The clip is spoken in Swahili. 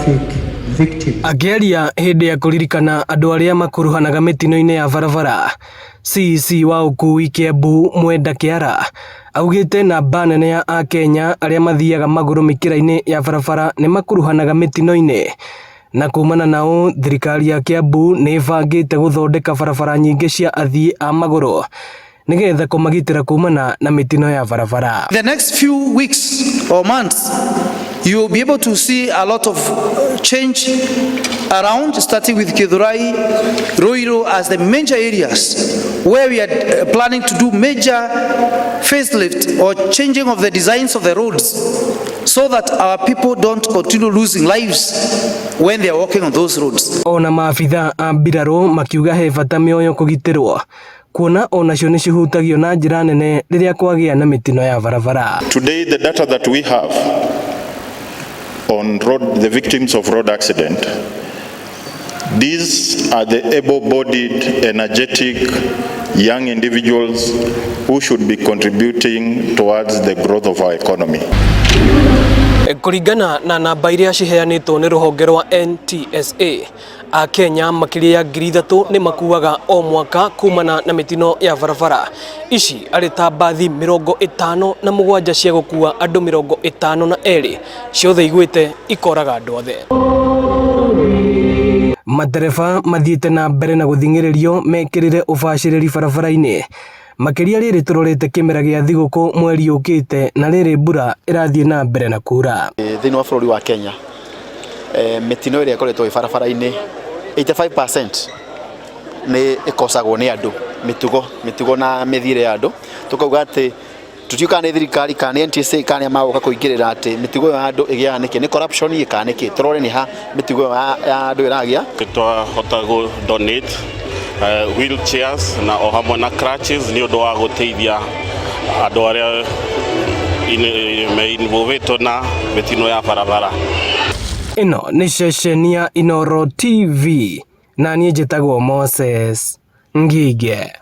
traffic victims. Ageria hindi ya kuririkana andu aria makuruhanaga mitino-ini ya barabara, CC wa ukui Kiambu Mwenda Kiara augite namba nene ya Akenya aria mathiaga maguru mikira-ini ya barabara ni makuruhanaga mitino-ini, na kumana nao thirikari ya Kiambu ni bangite guthondeka barabara nyingi cia athii a maguru nigetha kumagitira kumana na mitino ya barabara. The next few weeks or months you will be able to see a lot of change around, starting with Githurai, Ruiru as the major areas where we are planning to do major facelift or changing of the designs of the roads so that our people don't continue losing lives when they are walking on those roads. Ona maafitha a mbirarũ makiuga he bata mĩoyo kũgitĩrwo kuona onacio nĩ cihutagio na njĩra nene rĩrĩa kwagĩa na mitino ya barabara. Today the data that we have on the victims of road accident, these are the able-bodied, energetic young individuals who should be contributing towards the growth of our economy. Kuringana na namba iria ciheanĩtwo nĩ rũhonge rwa NTSA, Akenya makĩria ya 3,000 nĩ makuaga o mwaka kumana na mitino ya barabara. Ici arĩ ta mbathi 57 cia gũkua andũ 52 ciothe igwĩte ikoraga andũ othe. Matereba mathiĩte na mbere na gũthing'ĩrĩrio mekĩrĩre ũbacĩrĩri barabara-inĩ makĩria rĩrĩ tũrorete kĩmera gĩa thigũkũ mweri ũkĩte na rĩrĩ mbura ĩrathiĩ na mbere na kura. Thĩinĩ wa bũrũri wa Kenya mitino ĩrĩa ĩkoretwo barabara-inĩ 85% nĩ ĩkosagwo nĩ andũ, mĩtugo na mĩthiĩre ya andũ. Tukauga atĩ tutiuka nĩ thirikari kana nĩ NTSA kana magoka kũingĩrĩra atĩ mĩtugo ya andũ ĩgĩaga nĩkĩ, nĩ corruption ĩkana nĩkĩ, tũrore nĩ ha mĩtugo ya andũ ĩragĩa. Twahota gũ donate wheelchairs na o hamwe na crutches nĩ ũndũ wa gũteithia andũ arĩa involved na mitino ya barabara. Ino nĩ ceceni ya Inooro TV na niĩ njĩtagwo Moses Ngige.